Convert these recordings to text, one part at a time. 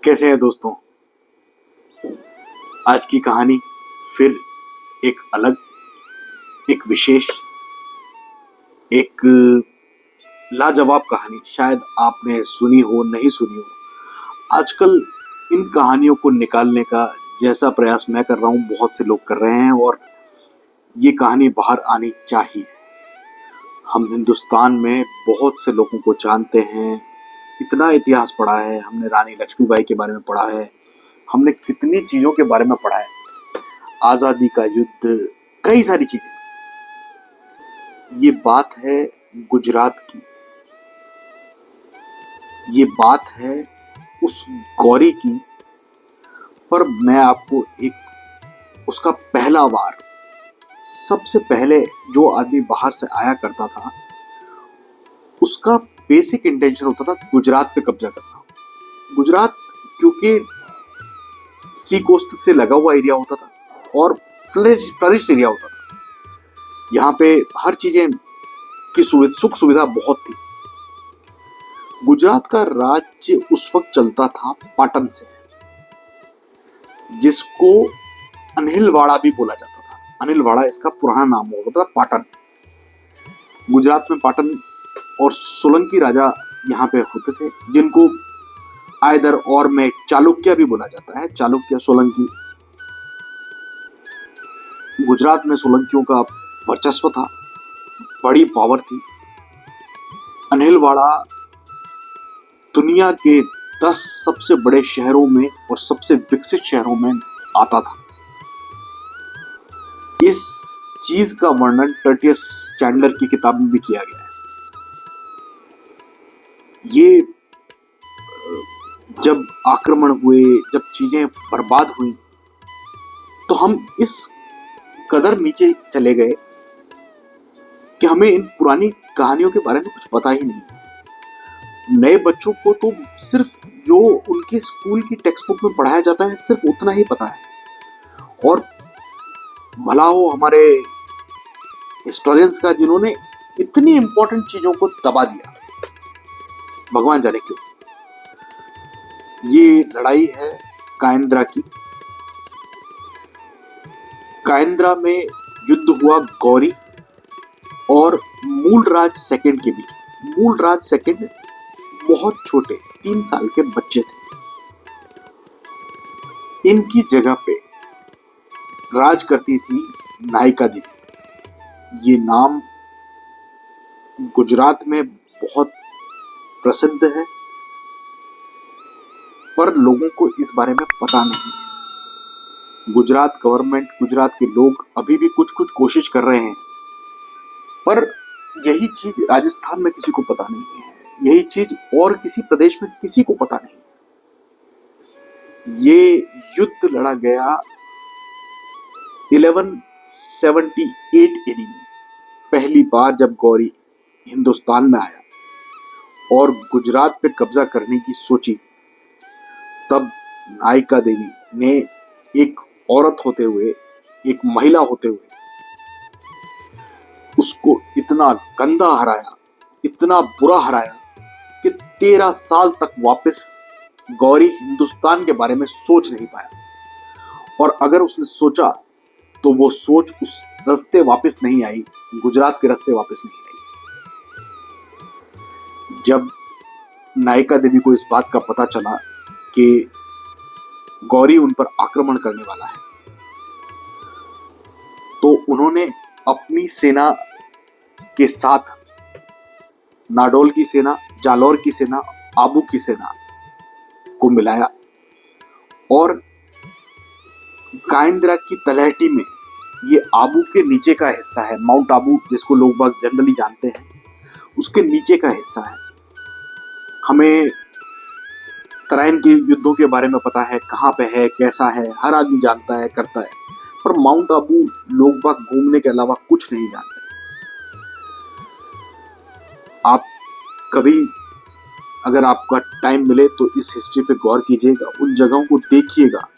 कैसे हैं दोस्तों। आज की कहानी फिर एक अलग, एक विशेष, एक लाजवाब कहानी। शायद आपने सुनी हो, नहीं सुनी हो। आजकल इन कहानियों को निकालने का जैसा प्रयास मैं कर रहा हूं, बहुत से लोग कर रहे हैं और ये कहानी बाहर आनी चाहिए। हम हिंदुस्तान में बहुत से लोगों को जानते हैं, इतना इतिहास पढ़ा है हमने, रानी लक्ष्मीबाई के बारे में पढ़ा है, हमने कितनी चीजों के बारे में पढ़ा है, आजादी का युद्ध, कई सारी चीजें। ये बात है गुजरात की, ये बात है उस गौरी की। पर मैं आपको एक उसका पहला वार, सबसे पहले जो आदमी बाहर से आया करता था, उसका बेसिक इंटेंशन होता था गुजरात पे कब्जा करना। गुजरात क्योंकि सी कोस्ट से लगा हुआ एरिया होता था और फ्लरिश्ड एरिया होता था। यहाँ पे हर चीजें की सुख सुविधा बहुत थी। गुजरात का राज्य उस वक्त चलता था पाटन से, जिसको अनिलवाड़ा भी बोला जाता था। अनिलवाड़ा इसका पुराना नाम होता था, पाटन। गुजरात में पाटन और सोलंकी राजा यहाँ पे होते थे, जिनको आयदर और में चालुक्य भी बोला जाता है। चालुक्य, सोलंकी। गुजरात में सोलंकियों का वर्चस्व था, बड़ी पावर थी। अनिलवाड़ा दुनिया के 10 सबसे बड़े शहरों में और सबसे विकसित शहरों में आता था। इस चीज का वर्णन टर्टियस स्टैंडर की किताब में भी किया गया है। ये जब आक्रमण हुए, जब चीजें बर्बाद हुई, तो हम इस कदर नीचे चले गए कि हमें इन पुरानी कहानियों के बारे में कुछ पता ही नहीं। नए बच्चों को तो सिर्फ जो उनके स्कूल की टेक्स्ट बुक में पढ़ाया जाता है, सिर्फ उतना ही पता है। और भला हो हमारे हिस्टोरियंस का, जिन्होंने इतनी इंपॉर्टेंट चीजों को दबा दिया, भगवान जाने क्यों। ये लड़ाई है कायंद्रा की। कायंद्रा में युद्ध हुआ गौरी और मूलराज सेकंड के बीच। मूलराज सेकंड बहुत छोटे 3 साल के बच्चे थे। इनकी जगह पे राज करती थी नायिका देवी। ये नाम गुजरात में बहुत प्रसिद्ध है, पर लोगों को इस बारे में पता नहीं है। गुजरात गवर्नमेंट, गुजरात के लोग अभी भी कुछ कुछ कोशिश कर रहे हैं, पर यही चीज राजस्थान में किसी को पता नहीं है, यही चीज और किसी प्रदेश में किसी को पता नहीं। ये युद्ध लड़ा गया 1178 एडी में, पहली बार जब गौरी हिंदुस्तान में आया और गुजरात पे कब्जा करने की सोची। तब नायिका देवी ने एक औरत होते हुए, एक महिला होते हुए, उसको इतना गंदा हराया, इतना बुरा हराया कि 13 साल तक वापस गौरी हिंदुस्तान के बारे में सोच नहीं पाया। और अगर उसने सोचा तो वो सोच उस रास्ते वापस नहीं आई, गुजरात के रास्ते वापस नहीं आई। जब नायिका देवी को इस बात का पता चला कि गौरी उन पर आक्रमण करने वाला है, तो उन्होंने अपनी सेना के साथ नाडोल की सेना, जालौर की सेना, आबू की सेना को मिलाया और कायंद्रा की तलहटी में, ये आबू के नीचे का हिस्सा है, माउंट आबू जिसको लोग बाग जनरली जानते हैं, उसके नीचे का हिस्सा है। हमें तराइन के युद्धों के बारे में पता है, कहाँ पे है, कैसा है, हर आदमी जानता है, करता है, पर माउंट आबू लोग बाग घूमने के अलावा कुछ नहीं जानते। आप कभी अगर आपका टाइम मिले तो इस हिस्ट्री पे गौर कीजिएगा, उन जगहों को देखिएगा।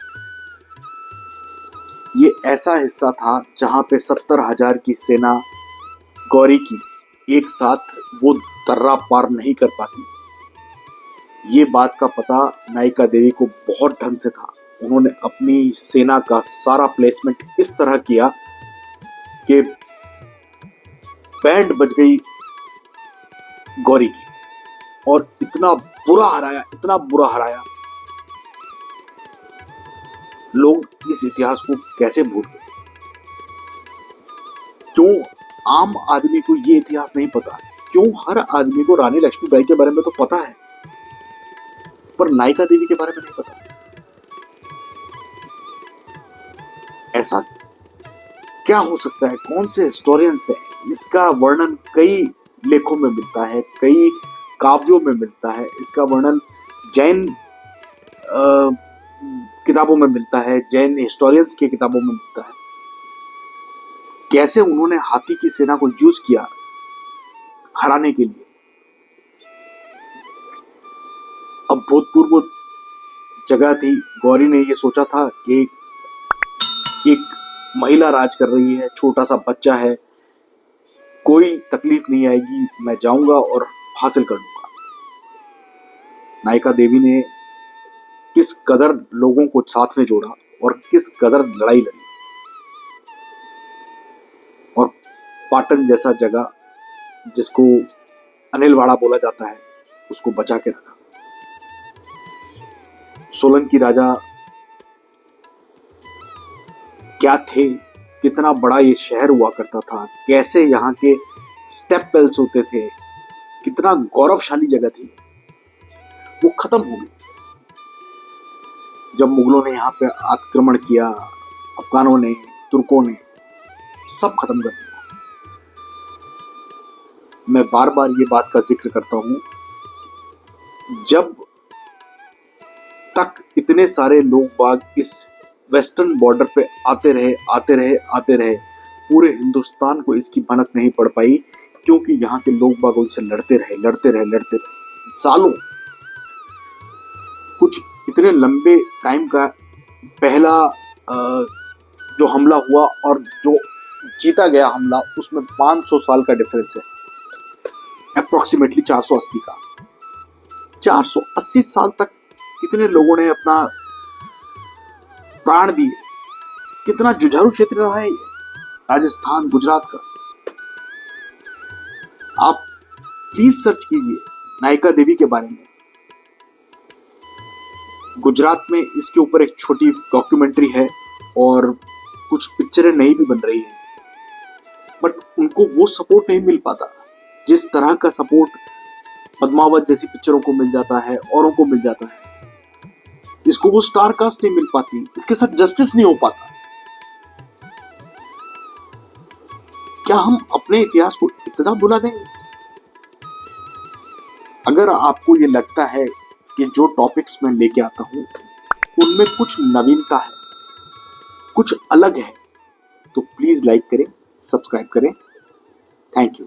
ये ऐसा हिस्सा था जहां पे 70,000 की सेना गौरी की एक साथ वो दर्रा पार नहीं कर पाती। ये बात का पता नायिका देवी को बहुत ढंग से था। उन्होंने अपनी सेना का सारा प्लेसमेंट इस तरह किया कि बैंड बज गई गौरी की, और इतना बुरा हराया, इतना बुरा हराया, लोग इस इतिहास को कैसे भूल गए। क्यों आम आदमी को ये इतिहास नहीं पता? क्यों हर आदमी को रानी लक्ष्मीबाई के बारे में तो पता है, पर नायिका देवी के बारे में नहीं पता? ऐसा क्या हो सकता है? कौन से हिस्टोरियंस है? इसका वर्णन कई लेखों में मिलता है, कई काव्यों में मिलता है। इसका वर्णन जैन किताबों में मिलता है, जैन हिस्टोरियंस की किताबों में मिलता है। कैसे उन्होंने हाथी की सेना को यूज किया हराने के लिए। अब भूतपूर्व जगह थी, गौरी ने ये सोचा था कि एक महिला राज कर रही है, छोटा सा बच्चा है, कोई तकलीफ नहीं आएगी, मैं जाऊंगा और हासिल कर लूंगा। नायिका देवी ने किस कदर लोगों को साथ में जोड़ा और किस कदर लड़ाई लड़ी, और पाटन जैसा जगह जिसको अनिलवाड़ा बोला जाता है, उसको बचा के रखा। सोलंकी राजा क्या थे, कितना बड़ा ये शहर हुआ करता था, कैसे यहाँ के स्टेप वेल्स होते थे, कितना गौरवशाली जगह थी, वो खत्म हो गई जब मुगलों ने यहाँ पे आक्रमण किया। अफगानों ने, तुर्कों ने सब खत्म कर दिया। मैं बार बार ये बात का जिक्र करता हूं, जब तक इतने सारे लोग बाग इस वेस्टर्न बॉर्डर पे आते रहे, पूरे हिंदुस्तान को इसकी भनक नहीं पड़ पाई, क्योंकि यहाँ के लोग बाग उनसे लड़ते रहे सालों। कुछ इतने लंबे टाइम का पहला जो हमला हुआ और जो जीता गया हमला, उसमें 500 साल का डिफरेंस है, अप्रोक्सीमेटली 480 का। 480 साल तक कितने लोगों ने अपना प्राण दिए। कितना जुझारू क्षेत्र रहा है ये राजस्थान, गुजरात का। आप प्लीज सर्च कीजिए नायिका देवी के बारे में। गुजरात में इसके ऊपर एक छोटी डॉक्यूमेंट्री है और कुछ पिक्चरें नई भी बन रही हैं, बट उनको वो सपोर्ट नहीं मिल पाता जिस तरह का सपोर्ट पद्मावत जैसी पिक्चरों को मिल जाता है, औरों को मिल जाता है। इसको वो स्टार कास्ट नहीं मिल पाती, इसके साथ जस्टिस नहीं हो पाता। क्या हम अपने इतिहास को इतना भुला देंगे? अगर आपको ये लगता है कि जो टॉपिक्स मैं लेके आता हूं उनमें कुछ नवीनता है, कुछ अलग है, तो प्लीज लाइक करें, सब्सक्राइब करें। Thank you.